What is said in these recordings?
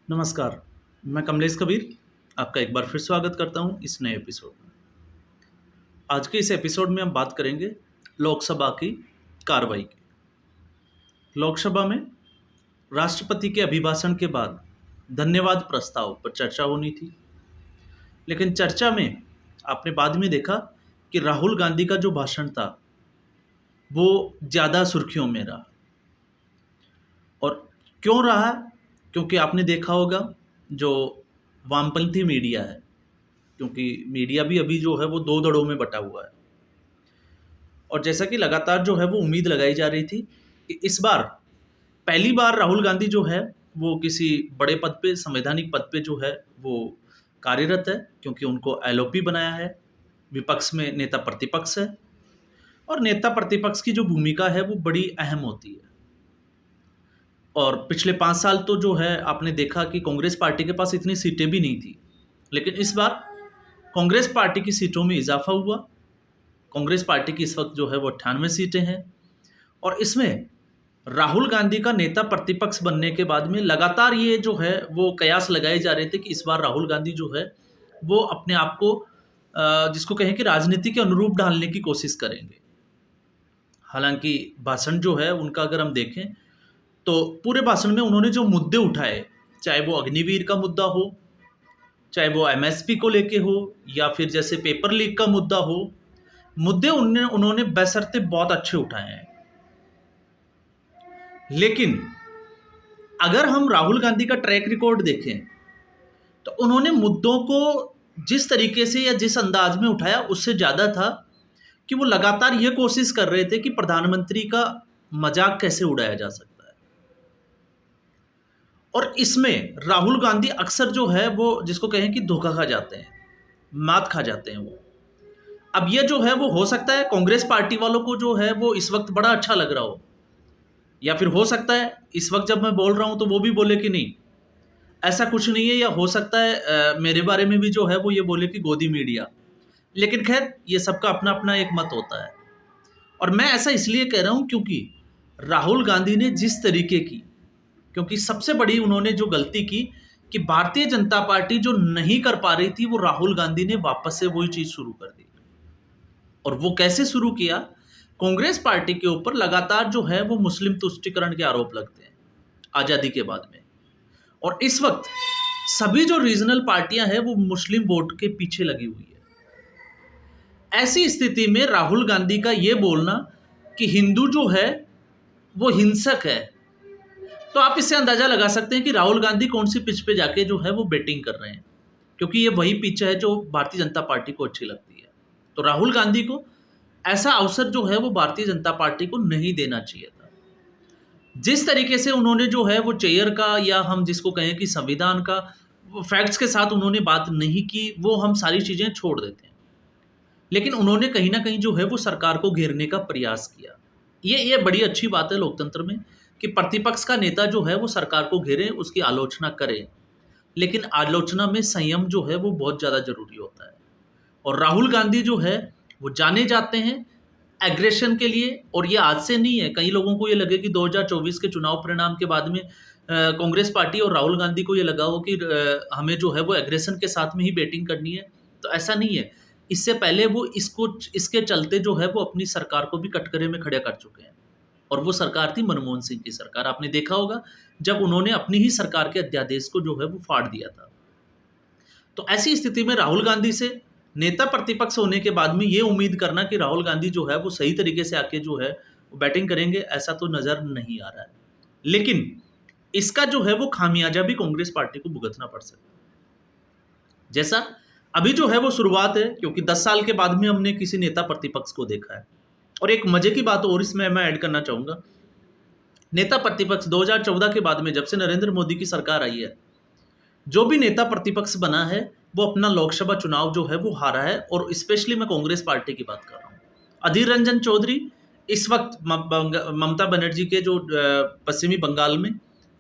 नमस्कार, मैं कमलेश कबीर आपका एक बार फिर स्वागत करता हूँ इस नए एपिसोड में। आज के इस एपिसोड में हम बात करेंगे लोकसभा की कार्रवाई की। लोकसभा में राष्ट्रपति के अभिभाषण के बाद धन्यवाद प्रस्ताव पर चर्चा होनी थी, लेकिन चर्चा में आपने बाद में देखा कि राहुल गांधी का जो भाषण था वो ज़्यादा सुर्खियों में रहा। और क्यों रहा? क्योंकि आपने देखा होगा जो वामपंथी मीडिया है, क्योंकि मीडिया भी अभी जो है वो दो धड़ों में बटा हुआ है। और जैसा कि लगातार जो है वो उम्मीद लगाई जा रही थी कि इस बार पहली बार राहुल गांधी जो है वो किसी बड़े पद पे, संवैधानिक पद पे जो है वो कार्यरत है, क्योंकि उनको एलओपी बनाया है। विपक्ष में नेता प्रतिपक्ष है और नेता प्रतिपक्ष की जो भूमिका है वो बड़ी अहम होती है। और पिछले 5 साल तो जो है आपने देखा कि कांग्रेस पार्टी के पास इतनी सीटें भी नहीं थी, लेकिन इस बार कांग्रेस पार्टी की सीटों में इजाफा हुआ। कांग्रेस पार्टी की इस वक्त जो है वो 98 सीटें हैं और इसमें राहुल गांधी का नेता प्रतिपक्ष बनने के बाद में लगातार ये जो है वो कयास लगाए जा रहे थे कि इस बार राहुल गांधी जो है वो अपने आप को जिसको कहें कि राजनीति के अनुरूप ढालने की कोशिश करेंगे। हालांकि भाषण जो है उनका अगर हम देखें तो पूरे भाषण में उन्होंने जो मुद्दे उठाए, चाहे वो अग्निवीर का मुद्दा हो, चाहे वो एमएसपी को लेके हो, या फिर जैसे पेपर लीक का मुद्दा हो, मुद्दे उन्होंने बशर्ते बहुत अच्छे उठाए हैं। लेकिन अगर हम राहुल गांधी का ट्रैक रिकॉर्ड देखें तो उन्होंने मुद्दों को जिस तरीके से या जिस अंदाज में उठाया उससे ज़्यादा था कि वो लगातार ये कोशिश कर रहे थे कि प्रधानमंत्री का मजाक कैसे उड़ाया जा सकता है। और इसमें राहुल गांधी अक्सर जो है वो जिसको कहें कि धोखा खा जाते हैं, मात खा जाते हैं वो। अब ये जो है वो हो सकता है कांग्रेस पार्टी वालों को जो है वो इस वक्त बड़ा अच्छा लग रहा हो, या फिर हो सकता है इस वक्त जब मैं बोल रहा हूँ तो वो भी बोले कि नहीं ऐसा कुछ नहीं है, या हो सकता है मेरे बारे में भी जो है वो ये बोले कि गोदी मीडिया। लेकिन खैर ये सबका अपना अपना एक मत होता है। और मैं ऐसा इसलिए कह रहा हूँ क्योंकि राहुल गांधी ने जिस तरीके की, क्योंकि सबसे बड़ी उन्होंने जो गलती की कि भारतीय जनता पार्टी जो नहीं कर पा रही थी वो राहुल गांधी ने वापस से वही चीज़ शुरू कर दी। और वो कैसे शुरू किया? कांग्रेस पार्टी के ऊपर लगातार जो है वो मुस्लिम तुष्टीकरण के आरोप लगते हैं आज़ादी के बाद में। और इस वक्त सभी जो रीजनल पार्टियां हैं वो मुस्लिम वोट के पीछे लगी हुई है। ऐसी स्थिति में राहुल गांधी का ये बोलना कि हिंदू जो है वो हिंसक है, तो आप इससे अंदाजा लगा सकते हैं कि राहुल गांधी कौन सी पिच पे जाके जो है वो बैटिंग कर रहे हैं, क्योंकि ये वही पिच है जो भारतीय जनता पार्टी को अच्छी लगती है। तो राहुल गांधी को ऐसा अवसर जो है वो भारतीय जनता पार्टी को नहीं देना चाहिए था। जिस तरीके से उन्होंने जो है वो चेयर का, या हम जिसको कहें कि संविधान का, फैक्ट्स के साथ उन्होंने बात नहीं की, वो हम सारी चीज़ें छोड़ देते हैं। लेकिन उन्होंने कहीं ना कहीं जो है वो सरकार को घेरने का प्रयास किया। ये बड़ी अच्छी बात है लोकतंत्र में कि प्रतिपक्ष का नेता जो है वो सरकार को घेरे, उसकी आलोचना करे, लेकिन आलोचना में संयम जो है वो बहुत ज़्यादा जरूरी होता है। और राहुल गांधी जो है वो जाने जाते हैं एग्रेशन के लिए। और ये आज से नहीं है, कई लोगों को ये लगे कि 2024 के चुनाव परिणाम के बाद में कांग्रेस पार्टी और राहुल गांधी को ये लगा हो कि हमें जो है वो एग्रेशन के साथ में ही बैटिंग करनी है, तो ऐसा नहीं है। इससे पहले वो इसके चलते जो है वो अपनी सरकार को भी कटघरे में खड़े कर चुके हैं। और वो सरकार थी मनमोहन सिंह की सरकार। आपने देखा होगा जब उन्होंने अपनी ही सरकार के अध्यादेश को जो है वो फाड़ दिया था। तो ऐसी स्थिति में राहुल गांधी से नेता प्रतिपक्ष होने के बाद में ये उम्मीद करना कि राहुल गांधी जो है वो सही तरीके से आके जो है वो बैटिंग करेंगे, ऐसा तो नज़र नहीं आ रहा है। लेकिन इसका जो है वो खामियाजा भी कांग्रेस पार्टी को भुगतना पड़ सकता है। जैसा अभी जो है वो शुरुआत है, क्योंकि 10 साल के बाद में हमने किसी नेता प्रतिपक्ष को देखा है। और एक मजे की बात और इसमें मैं ऐड करना चाहूँगा, नेता प्रतिपक्ष 2014 के बाद में जब से नरेंद्र मोदी की सरकार आई है, जो भी नेता प्रतिपक्ष बना है वो अपना लोकसभा चुनाव जो है वो हारा है। और स्पेशली मैं कांग्रेस पार्टी की बात कर रहा हूँ। अधीर रंजन चौधरी इस वक्त ममता बनर्जी के जो पश्चिमी बंगाल में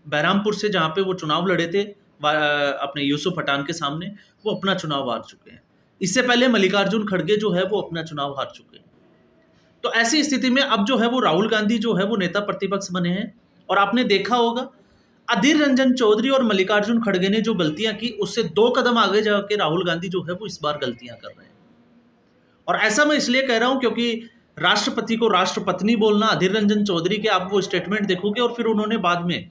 बहरामपुर से जहाँ पे वो चुनाव लड़े थे अपने यूसुफ पठान के सामने, वो अपना चुनाव हार चुके हैं। इससे पहले मल्लिकार्जुन खड़गे जो है वो अपना चुनाव हार चुके हैं। तो ऐसी स्थिति में अब जो है वो राहुल गांधी जो है वो नेता प्रतिपक्ष बने हैं। और आपने देखा होगा अधीर रंजन चौधरी और मल्लिकार्जुन खड़गे ने जो गलतियां की, उससे 2 कदम आगे जाके राहुल गांधी जो है वो इस बार गलतियां कर रहे हैं। और ऐसा मैं इसलिए कह रहा हूं क्योंकि राष्ट्रपति को राष्ट्रपत्नी बोलना, अधीर रंजन चौधरी के आप वो स्टेटमेंट देखोगे, और फिर उन्होंने बाद में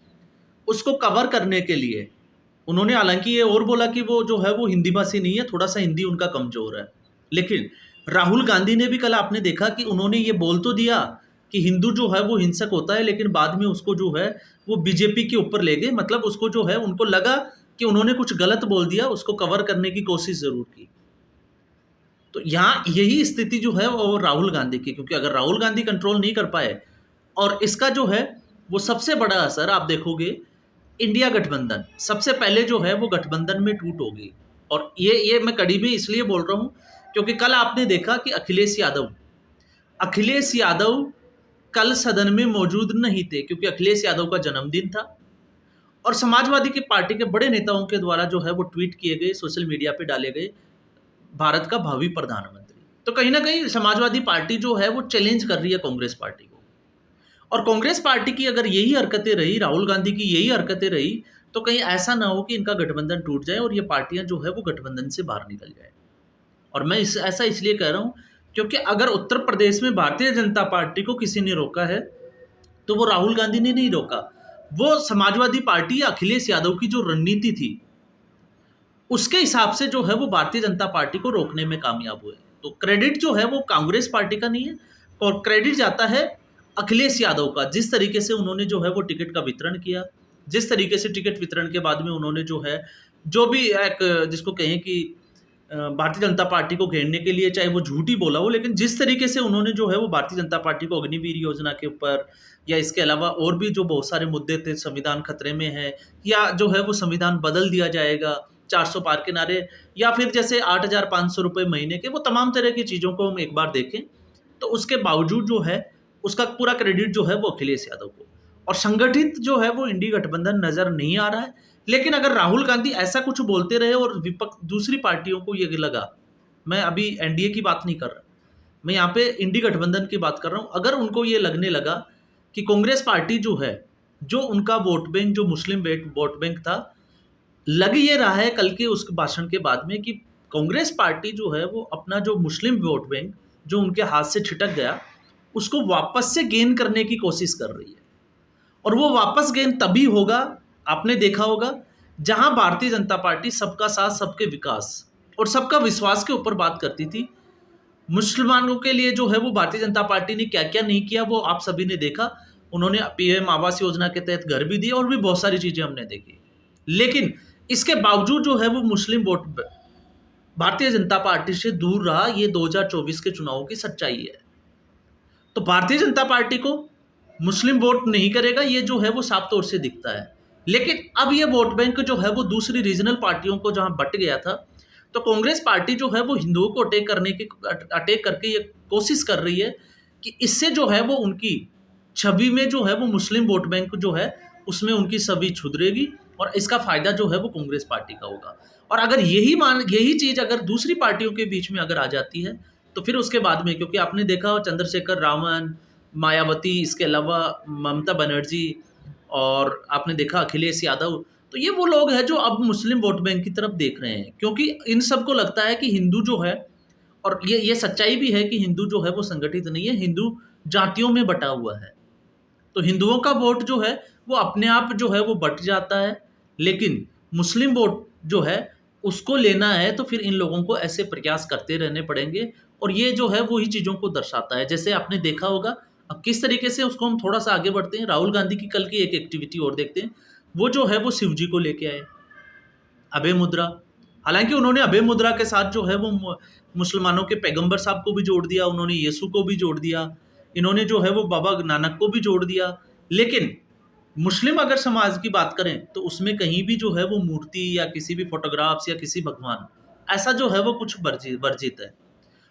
उसको कवर करने के लिए उन्होंने हालांकि ये और बोला कि वो जो है वो हिंदी भाषी नहीं है, थोड़ा सा हिंदी उनका कमजोर है। लेकिन राहुल गांधी ने भी कल आपने देखा कि उन्होंने ये बोल तो दिया कि हिंदू जो है वो हिंसक होता है, लेकिन बाद में उसको जो है वो बीजेपी के ऊपर ले गए। मतलब उसको जो है उनको लगा कि उन्होंने कुछ गलत बोल दिया, उसको कवर करने की कोशिश जरूर की। तो यहाँ यही स्थिति जो है वो राहुल गांधी की, क्योंकि अगर राहुल गांधी कंट्रोल नहीं कर पाए, और इसका जो है वो सबसे बड़ा असर आप देखोगे, इंडिया गठबंधन सबसे पहले जो है वो गठबंधन में टूट होगी। और ये मैं कड़ी भी इसलिए बोल रहा हूँ क्योंकि कल आपने देखा कि अखिलेश यादव कल सदन में मौजूद नहीं थे, क्योंकि अखिलेश यादव का जन्मदिन था और समाजवादी की पार्टी के बड़े नेताओं के द्वारा जो है वो ट्वीट किए गए, सोशल मीडिया पे डाले गए, भारत का भावी प्रधानमंत्री। तो कहीं ना कहीं समाजवादी पार्टी जो है वो चैलेंज कर रही है कांग्रेस पार्टी को। और कांग्रेस पार्टी की अगर यही हरकतें रही, राहुल गांधी की यही हरकतें रही, तो कहीं ऐसा ना हो कि इनका गठबंधन टूट जाए और ये पार्टियां जो है वो गठबंधन से बाहर निकल जाए। और मैं ऐसा इसलिए कह रहा हूं क्योंकि अगर उत्तर प्रदेश में भारतीय जनता पार्टी को किसी ने रोका है तो वो राहुल गांधी ने नहीं रोका, वो समाजवादी पार्टी या अखिलेश यादव की जो रणनीति थी उसके हिसाब से जो है वो भारतीय जनता पार्टी को रोकने में कामयाब हुए। तो क्रेडिट जो है वो कांग्रेस पार्टी का नहीं है, और क्रेडिट जाता है अखिलेश यादव का। जिस तरीके से उन्होंने जो है वो टिकट का वितरण किया, जिस तरीके से टिकट वितरण के बाद में उन्होंने जो है जो भी एक जिसको कहें कि भारतीय जनता पार्टी को घेरने के लिए, चाहे वो झूठी बोला हो, लेकिन जिस तरीके से उन्होंने जो है वो भारतीय जनता पार्टी को अग्निवीर योजना के ऊपर या इसके अलावा और भी जो बहुत सारे मुद्दे थे, संविधान खतरे में है या जो है वो संविधान बदल दिया जाएगा, 400 पार के नारे, या फिर जैसे 8,500 रुपये महीने के, वो तमाम तरह की चीज़ों को हम एक बार देखें तो उसके बावजूद जो है उसका पूरा क्रेडिट जो है वो अखिलेश यादव को। और संगठित जो है वो इंडी गठबंधन नज़र नहीं आ रहा है। लेकिन अगर राहुल गांधी ऐसा कुछ बोलते रहे और विपक्ष दूसरी पार्टियों को ये लगा, मैं अभी एनडीए की बात नहीं कर रहा, मैं यहाँ पे इंडी गठबंधन की बात कर रहा हूँ, अगर उनको ये लगने लगा कि कांग्रेस पार्टी जो है, जो उनका वोट बैंक, जो मुस्लिम वोट बैंक था, लग ये रहा है कल के उस भाषण के बाद में कि कांग्रेस पार्टी जो है वो अपना जो मुस्लिम वोट बैंक जो उनके हाथ से छिटक गया उसको वापस से गेन करने की कोशिश कर रही है। और वो वापस गेन तभी होगा, आपने देखा होगा, जहां भारतीय जनता पार्टी सबका साथ, सबके विकास और सबका विश्वास के ऊपर बात करती थी। मुसलमानों के लिए जो है वो भारतीय जनता पार्टी ने क्या क्या नहीं किया वो आप सभी ने देखा। उन्होंने पीएम आवास योजना के तहत घर भी दिए और भी बहुत सारी चीजें हमने देखी। लेकिन इसके बावजूद जो है वो मुस्लिम वोट भारतीय जनता पार्टी से दूर रहा। ये 2024 के चुनावों की सच्चाई है। तो भारतीय जनता पार्टी को मुस्लिम वोट नहीं करेगा, ये जो है वो साफ तौर से दिखता है। लेकिन अब ये वोट बैंक जो है वो दूसरी रीजनल पार्टियों को जहां बट गया था, तो कांग्रेस पार्टी जो है वो हिंदुओं को अटैक करके ये कोशिश कर रही है कि इससे जो है वो उनकी छवि में जो है वो मुस्लिम वोट बैंक जो है उसमें उनकी छवि छुधरेगी और इसका फायदा जो है वो कांग्रेस पार्टी का होगा। और अगर यही चीज अगर दूसरी पार्टियों के बीच में अगर आ जाती है तो फिर उसके बाद में, क्योंकि आपने देखा चंद्रशेखर रावण, मायावती, इसके अलावा ममता बनर्जी और आपने देखा अखिलेश यादव, तो ये वो लोग हैं जो अब मुस्लिम वोट बैंक की तरफ देख रहे हैं, क्योंकि इन सबको लगता है कि हिंदू जो है, और ये सच्चाई भी है कि हिंदू जो है वो संगठित नहीं है, हिंदू जातियों में बटा हुआ है। तो हिंदुओं का वोट जो है वो अपने आप जो है वो बट जाता है, लेकिन मुस्लिम वोट जो है उसको लेना है तो फिर इन लोगों को ऐसे प्रयास करते रहने पड़ेंगे। और ये जो है वही चीज़ों को दर्शाता है। जैसे आपने देखा होगा, अब किस तरीके से उसको हम थोड़ा सा आगे बढ़ते हैं, राहुल गांधी की कल की एक एक्टिविटी और देखते हैं। वो जो है वो शिव जी को लेके आए, अभय मुद्रा। हालांकि उन्होंने अभय मुद्रा के साथ जो है वो मुसलमानों के पैगंबर साहब को भी जोड़ दिया, उन्होंने यीशु को भी जोड़ दिया, इन्होंने जो है वो बाबा नानक को भी जोड़ दिया। लेकिन मुस्लिम अगर समाज की बात करें तो उसमें कहीं भी जो है वो मूर्ति या किसी भी फोटोग्राफ्स या किसी भगवान ऐसा जो है वो कुछ वर्जित है।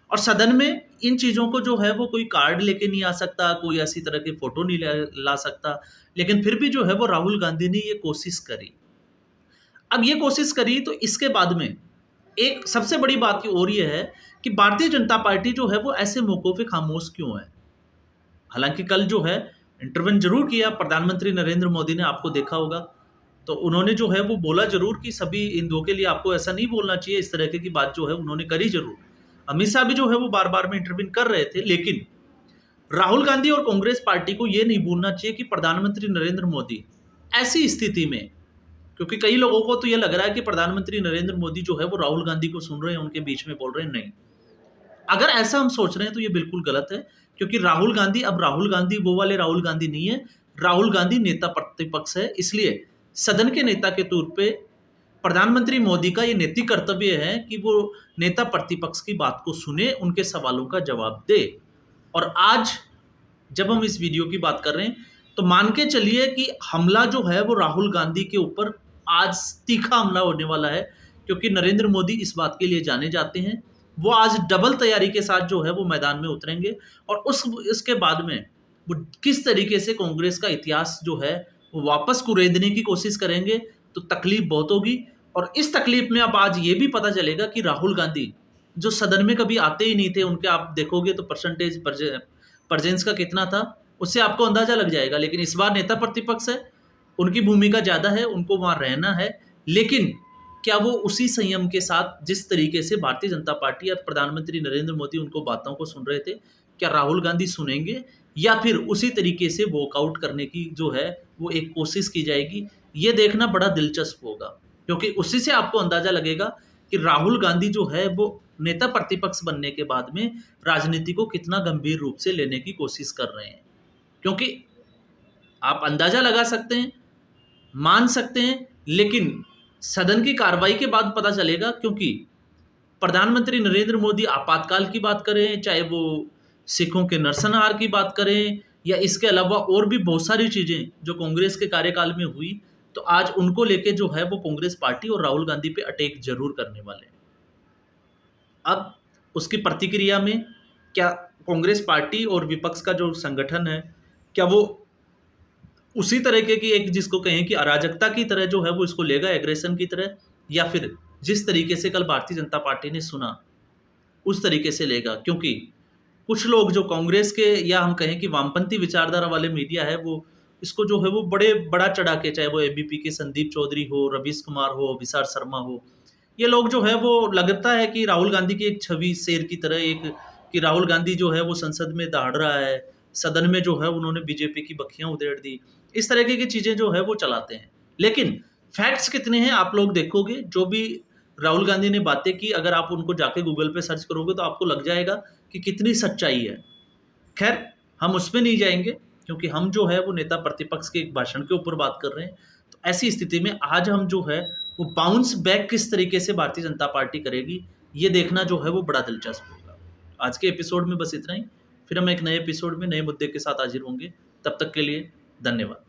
और सदन में इन चीज़ों को जो है वो कोई कार्ड लेके नहीं आ सकता, कोई ऐसी तरह की फोटो नहीं ला सकता। लेकिन फिर भी जो है वो राहुल गांधी ने ये कोशिश करी। अब ये कोशिश करी तो इसके बाद में एक सबसे बड़ी बात की और ये है कि भारतीय जनता पार्टी जो है वो ऐसे मौकों पे खामोश क्यों है। हालांकि कल जो है इंटरवेंट जरूर किया प्रधानमंत्री नरेंद्र मोदी ने, आपको देखा होगा तो उन्होंने जो है वो बोला ज़रूर कि सभी हिंदुओं के लिए आपको ऐसा नहीं बोलना चाहिए, इस तरह की बात जो है उन्होंने करी ज़रूर। अमित शाह भी जो है वो बार-बार में इंटरवीन कर रहे थे, लेकिन राहुल गांधी और कांग्रेस पार्टी को ये नहीं भूलना चाहिए कि प्रधानमंत्री नरेंद्र मोदी ऐसी स्थिति में, क्योंकि कई लोगों को तो ये लग रहा है कि प्रधानमंत्री नरेंद्र मोदी जो है वो राहुल गांधी को सुन रहे हैं, उनके बीच में बोल रहे हैं, नहीं। अगर ऐसा हम सोच रहे हैं तो ये बिल्कुल गलत है, क्योंकि राहुल गांधी अब राहुल गांधी वो वाले राहुल गांधी नहीं है। राहुल गांधी नेता प्रतिपक्ष है, इसलिए सदन के नेता के तौर पे प्रधानमंत्री मोदी का ये नैतिक कर्तव्य है कि वो नेता प्रतिपक्ष की बात को सुने, उनके सवालों का जवाब दे। और आज जब हम इस वीडियो की बात कर रहे हैं तो मान के चलिए कि हमला जो है वो राहुल गांधी के ऊपर आज तीखा हमला होने वाला है, क्योंकि नरेंद्र मोदी इस बात के लिए जाने जाते हैं। वो आज डबल तैयारी के साथ जो है वो मैदान में उतरेंगे और उसके बाद में वो किस तरीके से कांग्रेस का इतिहास जो है वो वापस कुरेदने की कोशिश करेंगे, तो तकलीफ बहुत होगी। और इस तकलीफ में अब आज ये भी पता चलेगा कि राहुल गांधी जो सदन में कभी आते ही नहीं थे, उनके आप देखोगे तो परसेंटेज प्रेजेंस का कितना था, उससे आपको अंदाजा लग जाएगा। लेकिन इस बार नेता प्रतिपक्ष है, उनकी भूमिका ज़्यादा है, उनको वहाँ रहना है। लेकिन क्या वो उसी संयम के साथ जिस तरीके से भारतीय जनता पार्टी और प्रधानमंत्री नरेंद्र मोदी उनको बातों को सुन रहे थे, क्या राहुल गांधी सुनेंगे, या फिर उसी तरीके से वॉकआउट करने की जो है वो एक कोशिश की जाएगी? ये देखना बड़ा दिलचस्प होगा, क्योंकि उसी से आपको अंदाजा लगेगा कि राहुल गांधी जो है वो नेता प्रतिपक्ष बनने के बाद में राजनीति को कितना गंभीर रूप से लेने की कोशिश कर रहे हैं। क्योंकि आप अंदाजा लगा सकते हैं, मान सकते हैं, लेकिन सदन की कार्रवाई के बाद पता चलेगा। क्योंकि प्रधानमंत्री नरेंद्र मोदी आपातकाल की बात करें, चाहे वो सिखों के नरसंहार की बात करें, या इसके अलावा और भी बहुत सारी चीज़ें जो कांग्रेस के कार्यकाल में हुई, तो आज उनको लेके जो है वो कांग्रेस पार्टी और राहुल गांधी पे अटैक जरूर करने वाले हैं। अब उसकी प्रतिक्रिया में क्या कांग्रेस पार्टी और विपक्ष का जो संगठन है, क्या वो उसी तरीके की एक जिसको कहें कि अराजकता की तरह जो है वो इसको लेगा, एग्रेशन की तरह, या फिर जिस तरीके से कल भारतीय जनता पार्टी ने सुना उस तरीके से लेगा? क्योंकि कुछ लोग जो कांग्रेस के या हम कहें कि वामपंथी विचारधारा वाले मीडिया है, वो इसको जो है वो बड़ा चढ़ा के, चाहे वो एबीपी के संदीप चौधरी हो, रवीश कुमार हो, विशाल शर्मा हो, ये लोग जो है वो लगता है कि राहुल गांधी की एक छवि शेर की तरह, एक कि राहुल गांधी जो है वो संसद में दहाड़ रहा है, सदन में जो है उन्होंने बीजेपी की बखियां उधेड़ दी, इस तरह की चीज़ें जो है वो चलाते हैं। लेकिन फैक्ट्स कितने हैं आप लोग देखोगे, जो भी राहुल गांधी ने बातें की, अगर आप उनको जाके गूगल पे सर्च करोगे तो आपको लग जाएगा कि कितनी सच्चाई है। खैर, हम उसमें नहीं जाएंगे, क्योंकि हम जो है वो नेता प्रतिपक्ष के एक भाषण के ऊपर बात कर रहे हैं। तो ऐसी स्थिति में आज हम जो है वो बाउंस बैक किस तरीके से भारतीय जनता पार्टी करेगी, ये देखना जो है वो बड़ा दिलचस्प होगा। आज के एपिसोड में बस इतना ही, फिर हम एक नए एपिसोड में नए मुद्दे के साथ हाजिर होंगे। तब तक के लिए धन्यवाद।